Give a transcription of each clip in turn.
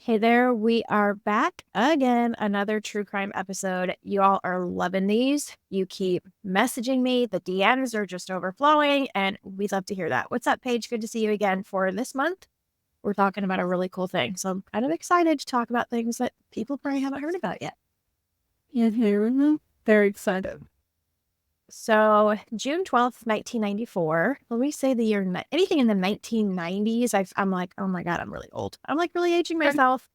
Hey there, we are back again. Another true crime episode. You all are loving these. You keep messaging me. The DMs are just overflowing, and we'd love to hear that. What's up, Paige? Good to see you again for this month. We're talking about a really cool thing. So I'm kind of excited to talk about things that people probably haven't heard about yet. Yeah, very excited. So June 12th, 1994. Let me say the year, anything in the 1990s. I'm like, oh my God, I'm really old. I'm like really aging myself.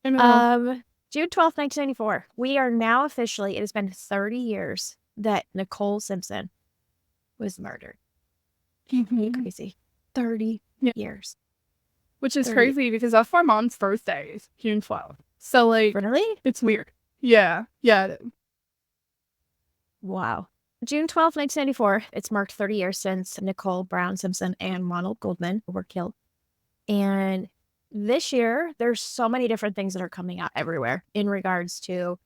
I know. June 12th, 1994. We are now officially, it has been 30 years that Nicole Simpson was murdered. Crazy. 30 Yeah. years. Which is 30. crazy because that's my mom's birthday is June 12th. So, Really? it's weird. Yeah. Wow. June 12th, 1994. It's marked 30 years since Nicole Brown Simpson and Ron Goldman were killed. And this year, there's so many different things that are coming out everywhere in regards to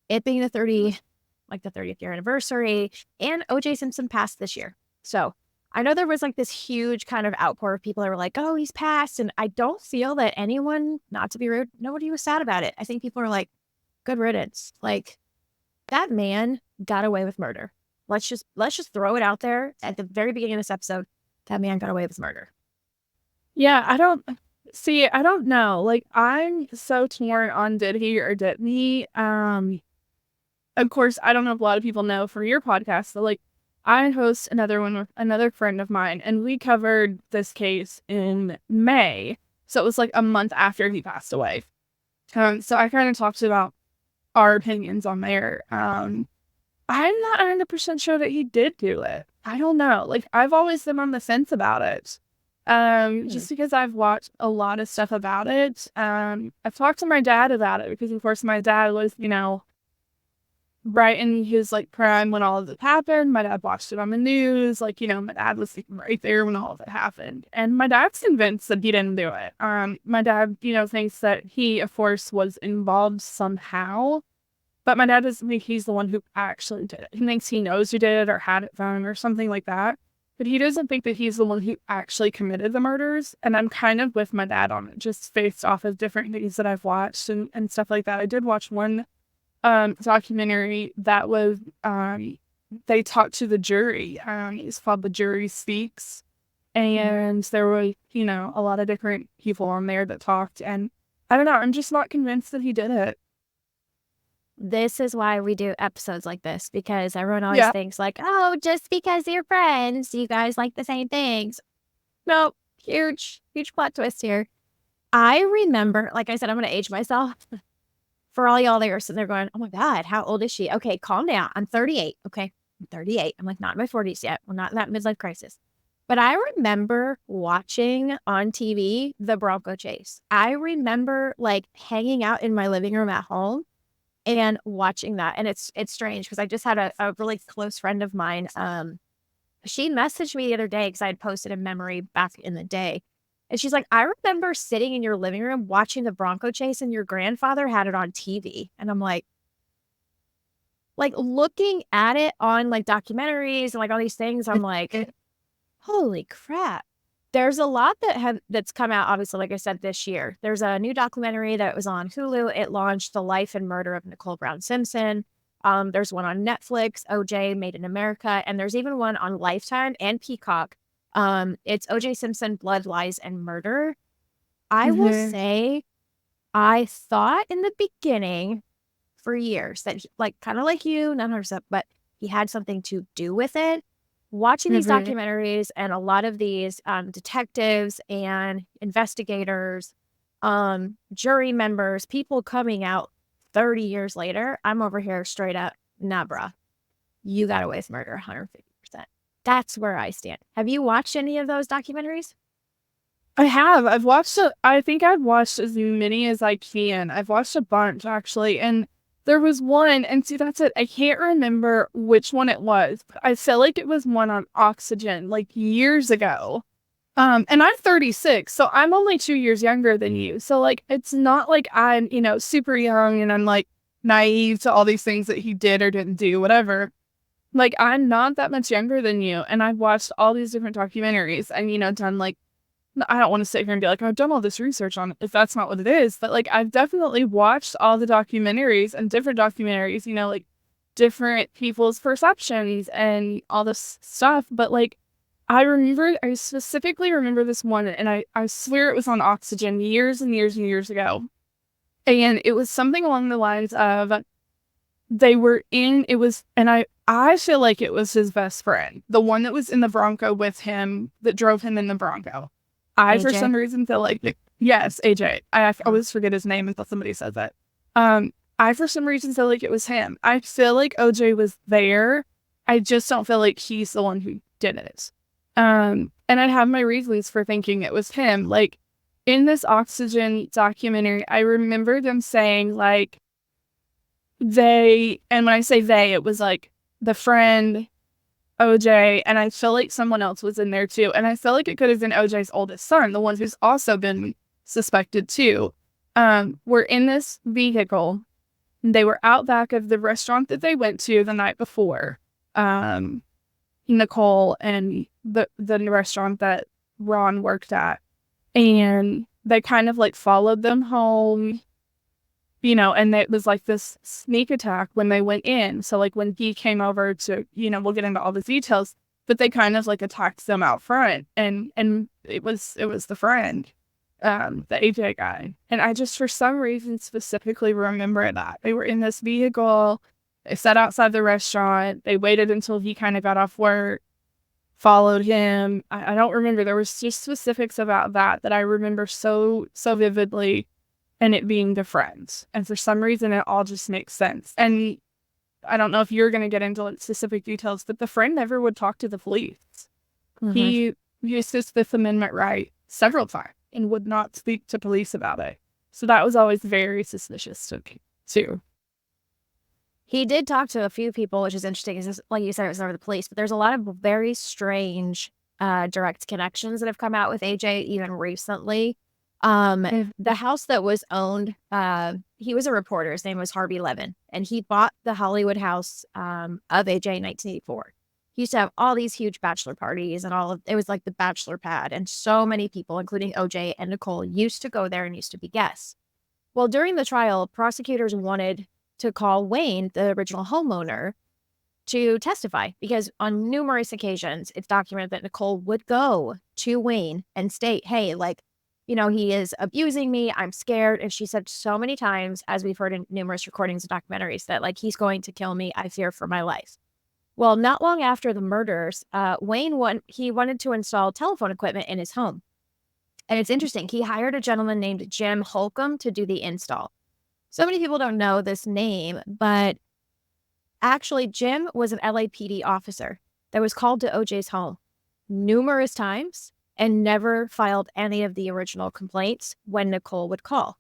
it being the 30th year anniversary, and O.J. Simpson passed this year. So I know there was like this huge kind of outpour of people that were like, oh, he's passed. And I don't feel that anyone, not to be rude, nobody was sad about it. I think people are like, good riddance. Like, that man got away with murder. Let's just throw it out there at the very beginning of this episode. That man got away with murder. Yeah, I don't know. Like, I'm so torn on did he or didn't he. Of course, I don't know if a lot of people know from your podcast, but like, I host another one with another friend of mine, and we covered this case in May. So it was like a month after he passed away. So I kind of talked about our opinions on there. I'm not 100% sure that he did do it. I don't know. Like, I've always been on the fence about it. Just because I've watched a lot of stuff about it. I've talked to my dad about it because, of course, my dad was, right in his like prime when all of this happened. My dad watched it on the news. Like, my dad was right there when all of it happened. And my dad's convinced that he didn't do it. My dad, thinks that he, of course, was involved somehow. But my dad doesn't think he's the one who actually did it. He thinks he knows who did it or had it done or something like that. But he doesn't think that he's the one who actually committed the murders. And I'm kind of with my dad on it, just based off of different things that I've watched and stuff like that. I did watch one documentary that was they talked to the jury. It's called The Jury Speaks. And there were, a lot of different people on there that talked. And I don't know, I'm just not convinced that he did it. This is why we do episodes like this, because everyone always thinks like, oh, just because you're friends, you guys like the same things. Nope. Huge plot twist here. I remember, like I said, I'm going to age myself. For all y'all that are sitting there going, oh my God, how old is she? Okay, calm down. I'm 38. Okay, I'm 38. I'm like not in my 40s yet. We're not in that midlife crisis. But I remember watching on TV the Bronco chase. I remember like hanging out in my living room at home and watching that. And it's strange because I just had a really close friend of mine. She messaged me the other day because I had posted a memory back in the day. And she's like, I remember sitting in your living room watching the Bronco chase and your grandfather had it on TV. And I'm like looking at it on like documentaries and like all these things, I'm like, holy crap. There's a lot that's come out, obviously, like I said, this year. There's a new documentary that was on Hulu. It launched The Life and Murder of Nicole Brown Simpson. There's one on Netflix, OJ Made in America, and there's even one on Lifetime and Peacock. It's O.J. Simpson, Blood, Lies, and Murder. I will say, I thought in the beginning for years that, kind of like you, not 100%, but he had something to do with it. Watching these documentaries and a lot of these detectives and investigators, jury members, people coming out 30 years later, I'm over here straight up, nah, bruh, you got away with murder 150%. That's where I stand. Have you watched any of those documentaries? I have. I think I've watched as many as I can. I've watched a bunch, actually. And there was one, and see, that's it. I can't remember which one it was. But I feel like it was one on oxygen, like years ago. And I'm 36, so I'm only 2 years younger than you. So, like, it's not like I'm, super young and I'm, like, naive to all these things that he did or didn't do, whatever. Like, I'm not that much younger than you, and I've watched all these different documentaries and, done, like, I don't want to sit here and be like, I've done all this research on it, if that's not what it is. But like, I've definitely watched all the documentaries and different documentaries, you know, like different people's perceptions and all this stuff. But like, I specifically remember this one, and I swear it was on Oxygen years and years and years ago. And it was something along the lines of I feel like it was his best friend, the one that was in the Bronco with him, that drove him in the Bronco. For AJ? some reason, feel like, yes, AJ. I always forget his name until somebody says that. For some reason, feel like it was him. I feel like OJ was there. I just don't feel like he's the one who did it. And I have my reasons for thinking it was him. Like, in this Oxygen documentary, I remember them saying, like, and when I say they, it was like the friend, OJ, and I feel like someone else was in there too. And I feel like it could have been OJ's oldest son, the one who's also been suspected too. Were in this vehicle. They were out back of the restaurant that they went to the night before. Nicole and the restaurant that Ron worked at. And they kind of like followed them home, you know, and it was like this sneak attack when they went in. So like when he came over to, you know, we'll get into all the details, but they kind of like attacked them out front, and it was the friend, the AJ guy. And I just, for some reason, specifically remember that they were in this vehicle. They sat outside the restaurant. They waited until he kind of got off work, followed him. I don't remember. There was just specifics about that I remember so vividly, and it being the friends. And for some reason, it all just makes sense. And I don't know if you're going to get into specific details, but the friend never would talk to the police. Mm-hmm. He used his Fifth Amendment right several times and would not speak to police about it. So that was always very suspicious to me, too. He did talk to a few people, which is interesting. Is like you said, it was never the police, but there's a lot of very strange direct connections that have come out with AJ even recently. The house that was owned, he was a reporter. His name was Harvey Levin, and he bought the Hollywood house of AJ in 1984. He used to have all these huge bachelor parties and it was like the bachelor pad, and so many people, including OJ and Nicole, used to go there and used to be guests. Well, during the trial, prosecutors wanted to call Wayne, the original homeowner, to testify, because on numerous occasions, it's documented that Nicole would go to Wayne and state, hey, like, you know, he is abusing me. I'm scared. And she said so many times, as we've heard in numerous recordings and documentaries, that like, he's going to kill me. I fear for my life. Well, not long after the murders, Wayne wanted to install telephone equipment in his home. And it's interesting. He hired a gentleman named Jim Holcomb to do the install. So many people don't know this name, but actually Jim was an LAPD officer that was called to OJ's home numerous times and never filed any of the original complaints when Nicole would call.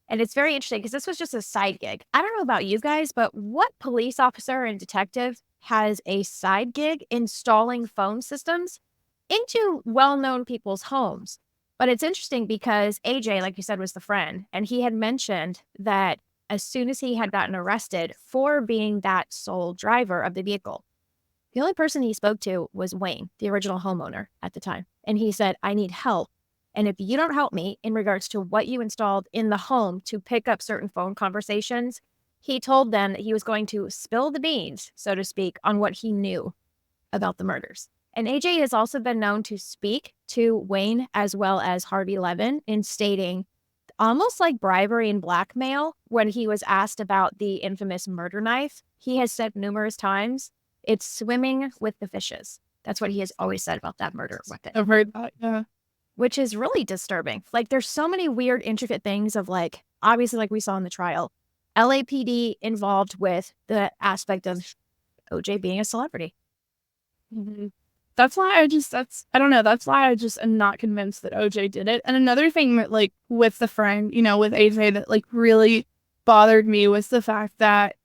And it's very interesting because this was just a side gig. I don't know about you guys, but what police officer and detective has a side gig installing phone systems into well-known people's homes? But it's interesting because AJ, like you said, was the friend, and he had mentioned that as soon as he had gotten arrested for being that sole driver of the vehicle, the only person he spoke to was Wayne, the original homeowner at the time. And he said, I need help. And if you don't help me in regards to what you installed in the home to pick up certain phone conversations, he told them that he was going to spill the beans, so to speak, on what he knew about the murders. And AJ has also been known to speak to Wayne as well as Harvey Levin in stating almost like bribery and blackmail when he was asked about the infamous murder knife. He has said numerous times, it's swimming with the fishes. That's what he has always said about that murder weapon. I've heard that, yeah. Which is really disturbing. Like, there's so many weird, intricate things of, like, obviously, like we saw in the trial, LAPD involved with the aspect of OJ being a celebrity. Mm-hmm. That's why I just am not convinced that OJ did it. And another thing that, like, with the friend, you know, with AJ that, like, really bothered me was the fact that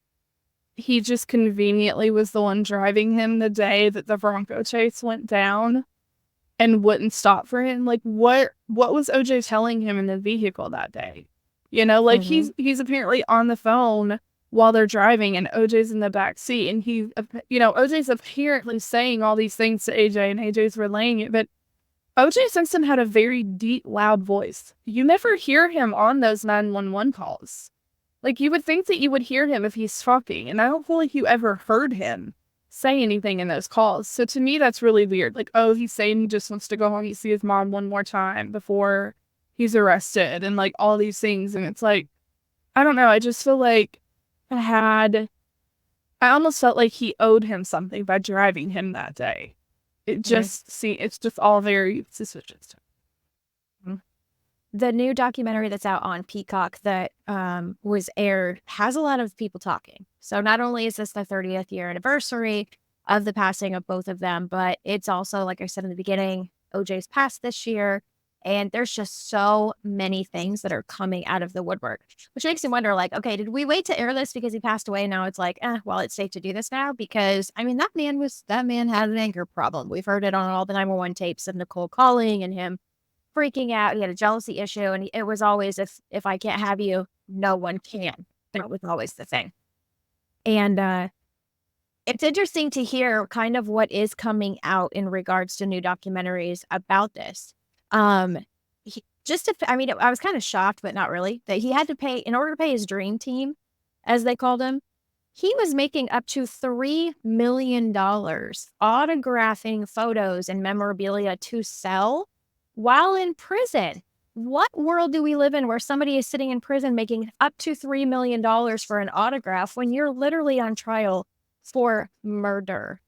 he just conveniently was the one driving him the day that the Bronco chase went down and wouldn't stop for him. Like, what was OJ telling him in the vehicle that day? You know, like, he's apparently on the phone while they're driving, and OJ's in the back seat, and OJ's apparently saying all these things to AJ, and AJ's relaying it, but O.J. Simpson had a very deep, loud voice. You never hear him on those 911 calls. Like, you would think that you would hear him if he's talking, and I don't feel like you ever heard him say anything in those calls. So to me, that's really weird. Like, oh, he's saying he just wants to go home and see his mom one more time before he's arrested, and like all these things. And it's like, I don't know. I just feel like I almost felt like he owed him something by driving him that day. It's just all very suspicious. The new documentary that's out on Peacock that was aired has a lot of people talking. So not only is this the 30th year anniversary of the passing of both of them, but it's also, like I said in the beginning, OJ's passed this year. And there's just so many things that are coming out of the woodwork, which makes me wonder, like, okay, did we wait to air this because he passed away? Now it's like, well, it's safe to do this now because, I mean, that man had an anger problem. We've heard it on all the 911 tapes of Nicole calling and him freaking out. He had a jealousy issue, and it was always, if I can't have you, no one can. That was always the thing. And it's interesting to hear kind of what is coming out in regards to new documentaries about this. I mean, I was kind of shocked, but not really, that he had to pay in order to pay his dream team, as they called him. He was making up to $3 million autographing photos and memorabilia to sell while in prison. What world do we live in where somebody is sitting in prison making up to $3 million for an autograph when you're literally on trial for murder?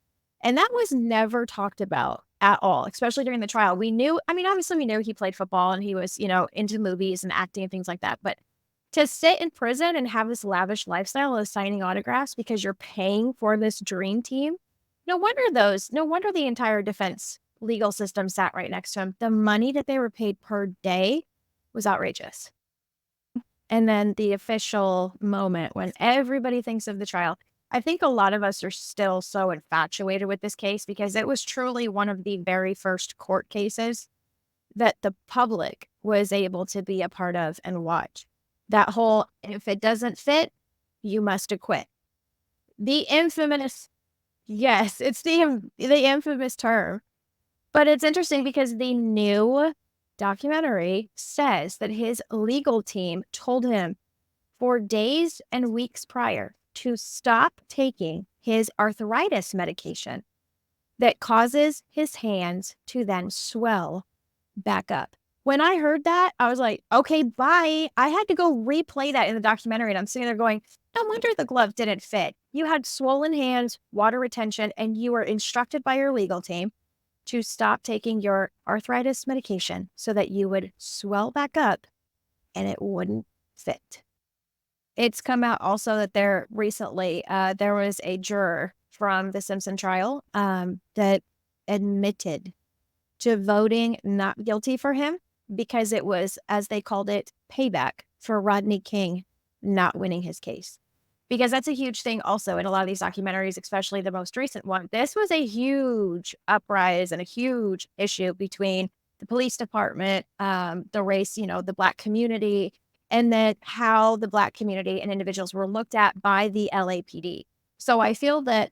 And that was never talked about at all, especially during the trial. Obviously we knew he played football and he was, into movies and acting and things like that. But to sit in prison and have this lavish lifestyle of signing autographs because you're paying for this dream team, no wonder the entire defense legal system sat right next to him. The money that they were paid per day was outrageous. And then the official moment when everybody thinks of the trial, I think a lot of us are still so infatuated with this case because it was truly one of the very first court cases that the public was able to be a part of and watch. That whole, if it doesn't fit, you must acquit. The infamous, yes, it's the infamous term. But it's interesting because the new documentary says that his legal team told him for days and weeks prior to stop taking his arthritis medication that causes his hands to then swell back up. When I heard that, I was like, okay, bye. I had to go replay that in the documentary, and I'm sitting there going, no wonder the glove didn't fit. You had swollen hands, water retention, and you were instructed by your legal team to stop taking your arthritis medication so that you would swell back up and it wouldn't fit. It's come out also that there was a juror from the Simpson trial that admitted to voting not guilty for him because it was, as they called it, payback for Rodney King not winning his case. Because that's a huge thing also in a lot of these documentaries, especially the most recent one. This was a huge uprise and a huge issue between the police department, the race, the Black community, and then how the Black community and individuals were looked at by the LAPD. So I feel that,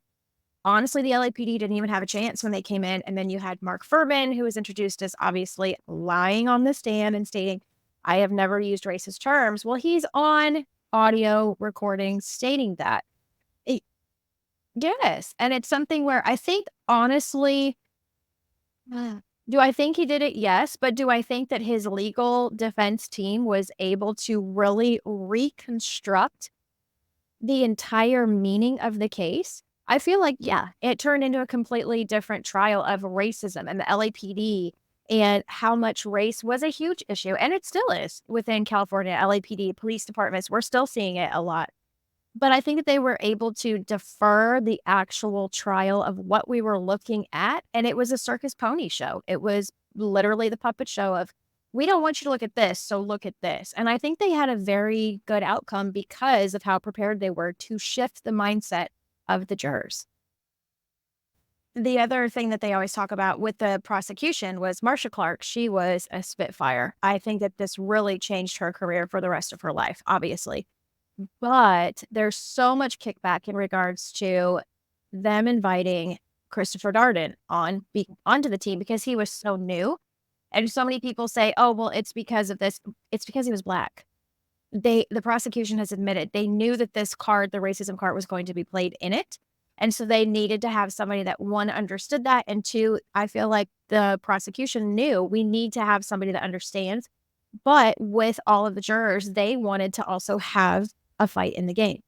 honestly, the LAPD didn't even have a chance when they came in. And then you had Mark Furman, who was introduced as obviously lying on the stand and stating, I have never used racist terms. Well, he's on audio recording stating that. Yes. And it's something where I think, honestly, do I think he did it? Yes. But do I think that his legal defense team was able to really reconstruct the entire meaning of the case? I feel like, yeah, it turned into a completely different trial of racism and the LAPD and how much race was a huge issue. And it still is within California. LAPD, police departments, we're still seeing it a lot. But I think that they were able to defer the actual trial of what we were looking at. And it was a circus pony show. It was literally the puppet show of, we don't want you to look at this, so look at this. And I think they had a very good outcome because of how prepared they were to shift the mindset of the jurors. The other thing that they always talk about with the prosecution was Marcia Clark. She was a spitfire. I think that this really changed her career for the rest of her life, obviously. But there's so much kickback in regards to them inviting Christopher Darden onto the team because he was so new. And so many people say, oh, well, it's because of this. It's because he was Black. The prosecution has admitted they knew that this card, the racism card, was going to be played in it. And so they needed to have somebody that, one, understood that. And two, I feel like the prosecution knew we need to have somebody that understands. But with all of the jurors, they wanted to also have a fight in the game.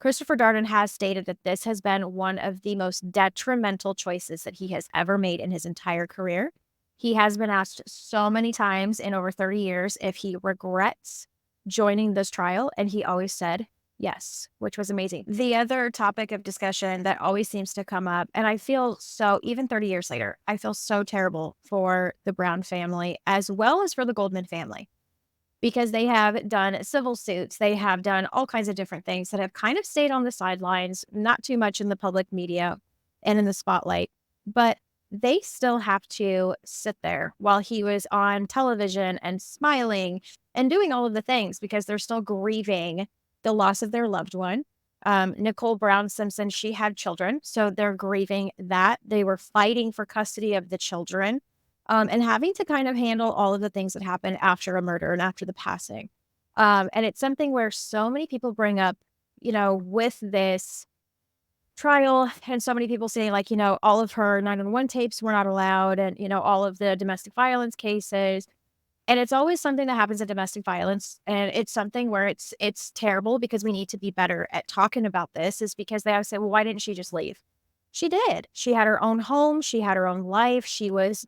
Christopher Darden has stated that this has been one of the most detrimental choices that he has ever made in his entire career. He has been asked so many times in over 30 years if he regrets joining this trial, and he always said yes, which was amazing. The other topic of discussion that always seems to come up, and I feel so, even 30 years later, I feel so terrible for the Brown family as well as for the Goldman family, because they have done civil suits. They have done all kinds of different things that have kind of stayed on the sidelines, not too much in the public media and in the spotlight, but they still have to sit there while he was on television and smiling and doing all of the things because they're still grieving the loss of their loved one. Nicole Brown Simpson, she had children, so they're grieving that. They were fighting for custody of the children, and having to kind of handle all of the things that happen after a murder and after the passing. And it's something where so many people bring up, with this trial, and so many people saying, like, all of her 911 tapes were not allowed, and, all of the domestic violence cases. And it's always something that happens in domestic violence. And it's something where it's terrible because we need to be better at talking about this, is because they always say, well, why didn't she just leave? She did. She had her own home. She had her own life. She was,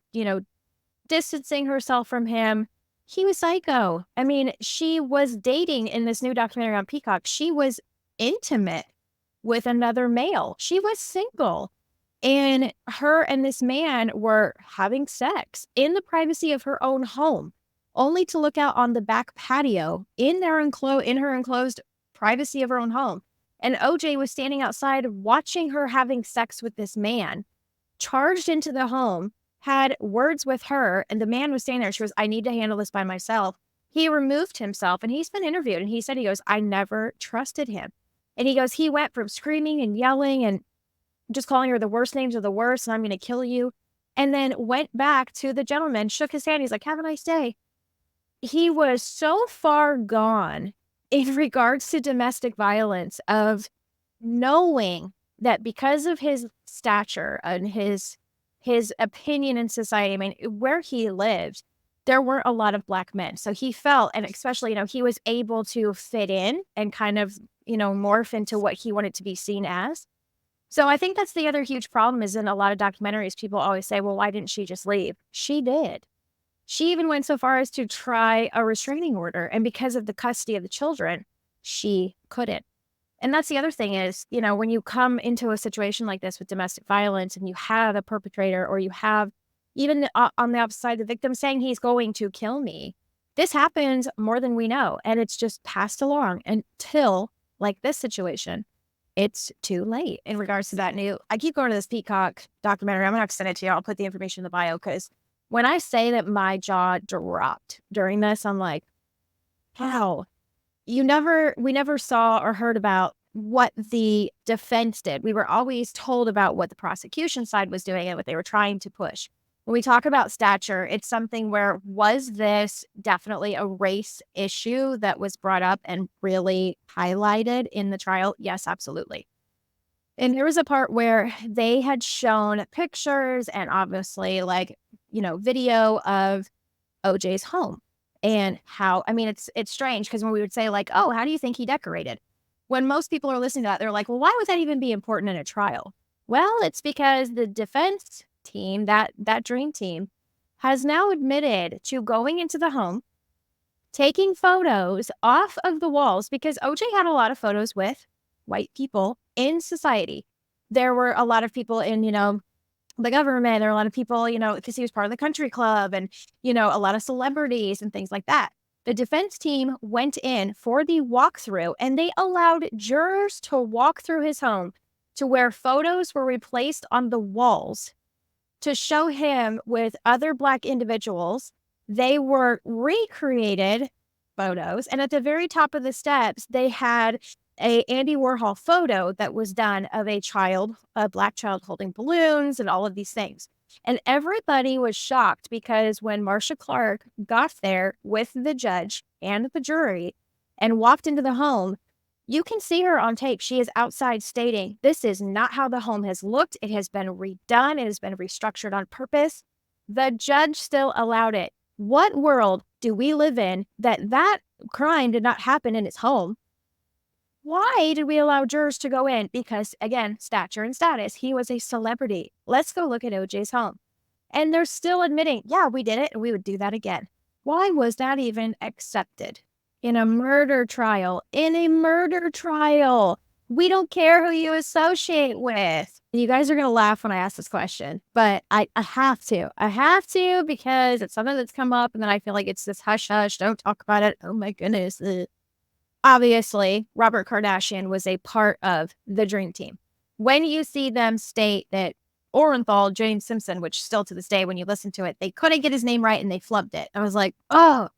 distancing herself from him. He was psycho. I mean, she was dating in this new documentary on Peacock. She was intimate with another male. She was single. And her and this man were having sex in the privacy of her own home, only to look out on the back patio in her enclosed privacy of her own home. And OJ was standing outside watching her having sex with this man, charged into the home, had words with her, and the man was standing there. She goes, I need to handle this by myself. He removed himself, and he's been interviewed, and he goes, I never trusted him. And he goes, he went from screaming and yelling and just calling her the worst names of the worst, and I'm going to kill you, and then went back to the gentleman, shook his hand. He's like, have a nice day. He was so far gone in regards to domestic violence, of knowing that because of his stature and his opinion in society, I mean, where he lived, there weren't a lot of Black men. So he felt, and especially, he was able to fit in and kind of, morph into what he wanted to be seen as. So I think that's the other huge problem, is in a lot of documentaries, people always say, well, why didn't she just leave? She did. She even went so far as to try a restraining order. And because of the custody of the children, she couldn't. And that's the other thing is, when you come into a situation like this with domestic violence and you have a perpetrator, or you have even on the opposite side, the victim saying he's going to kill me, this happens more than we know. And it's just passed along until, like this situation, it's too late in regards to that new. I keep going to this Peacock documentary. I'm going to have to send it to you. I'll put the information in the bio, because when I say that my jaw dropped during this, I'm like, wow. We never saw or heard about what the defense did. We were always told about what the prosecution side was doing and what they were trying to push. When we talk about stature, it's something where, was this definitely a race issue that was brought up and really highlighted in the trial? Yes, absolutely. And there was a part where they had shown pictures and obviously video of OJ's home. And how, I mean, it's strange, because when we would say, like, oh, how do you think he decorated? When most people are listening to that, they're like, well, why would that even be important in a trial? Well, it's because the defense team, that dream team, has now admitted to going into the home, taking photos off of the walls, because OJ had a lot of photos with white people in society. There were a lot of people in, the government. There are a lot of people, because he was part of the country club, and, a lot of celebrities and things like that. The defense team went in for the walkthrough, and they allowed jurors to walk through his home to where photos were replaced on the walls to show him with other Black individuals. They were recreated photos. And at the very top of the steps, they had a Andy Warhol photo that was done of a Black child holding balloons and all of these things. And everybody was shocked because when Marcia Clark got there with the judge and the jury and walked into the home, you can see her on tape. She is outside stating, this is not how the home has looked. It has been redone. It has been restructured on purpose. The judge still allowed it. What world do we live in that crime did not happen in his home? Why did we allow jurors to go in? Because, again, stature and status. He was a celebrity. Let's go look at OJ's home. And they're still admitting, yeah, we did it and we would do that again. Why was that even accepted? In a murder trial, we don't care who you associate with. You guys are going to laugh when I ask this question, but I have to. I have to because it's something that's come up and then I feel like it's this hush hush. Don't talk about it. Oh my goodness. Obviously, Robert Kardashian was a part of the Dream Team. When you see them state that Orenthal, James Simpson, which still to this day, when you listen to it, they couldn't get his name right and they flubbed it. I was like, oh.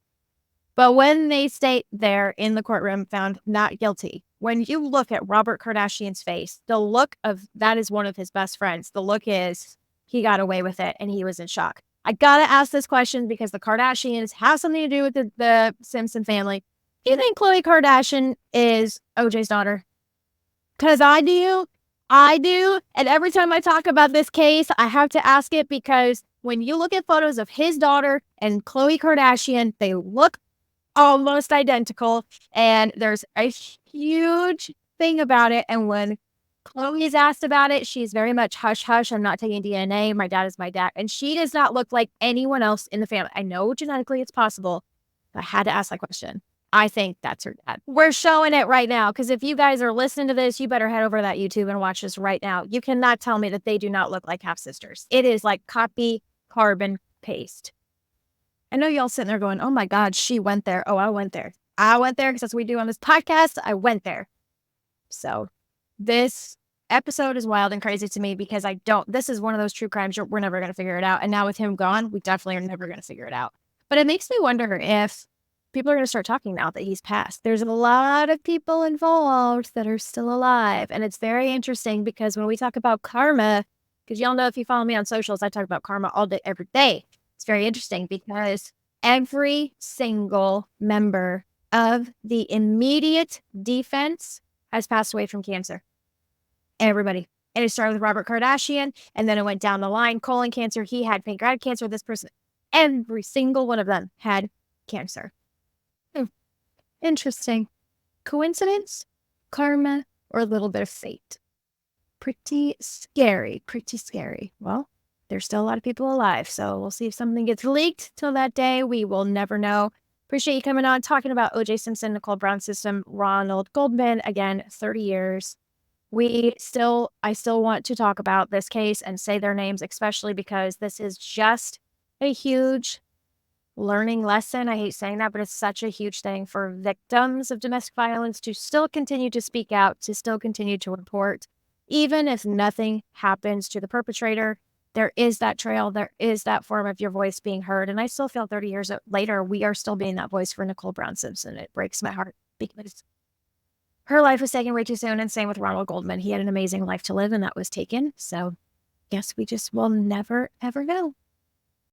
But when they state there in the courtroom found not guilty, when you look at Robert Kardashian's face, the look of that is one of his best friends. The look is he got away with it and he was in shock. I got to ask this question because the Kardashians have something to do with the Simpson family. Do you think Khloe Kardashian is OJ's daughter? Because I do. And every time I talk about this case, I have to ask it because when you look at photos of his daughter and Khloe Kardashian, they look almost identical. And there's a huge thing about it. And when Khloe is asked about it, she's very much hush hush. I'm not taking DNA. My dad is my dad. And she does not look like anyone else in the family. I know genetically it's possible. I had to ask that question. I think that's her dad. We're showing it right now because if you guys are listening to this, you better head over to that YouTube and watch this right now. You cannot tell me that they do not look like half sisters. It is like copy, carbon, paste. I know y'all sitting there going, oh my God, she went there. Oh, I went there. I went there because that's what we do on this podcast. I went there. So this episode is wild and crazy to me because this is one of those true crimes we're never going to figure it out. And now with him gone, we definitely are never going to figure it out. But it makes me wonder if people are going to start talking now that he's passed. There's a lot of people involved that are still alive. And it's very interesting because when we talk about karma, because y'all know if you follow me on socials, I talk about karma all day, every day. It's very interesting because every single member of the immediate defense has passed away from cancer. Everybody. And it started with Robert Kardashian, and then it went down the line. Colon cancer, he had pancreatic cancer, this person. Every single one of them had cancer. Interesting. Coincidence, karma, or a little bit of fate? Pretty scary. Well, there's still a lot of people alive, so we'll see if something gets leaked till that day. We will never know. Appreciate you coming on, talking about OJ Simpson, Nicole Brown Simpson, Ron Goldman. Again, 30 years. I still want to talk about this case and say their names, especially because this is just a huge learning lesson. I hate saying that, but it's such a huge thing for victims of domestic violence to still continue to speak out, to still continue to report. Even if nothing happens to the perpetrator, there is that trail, there is that form of your voice being heard. And I still feel 30 years later, we are still being that voice for Nicole Brown Simpson. It breaks my heart because her life was taken way too soon. And same with Ron Goldman. He had an amazing life to live and that was taken. So yes, we just will never, ever know.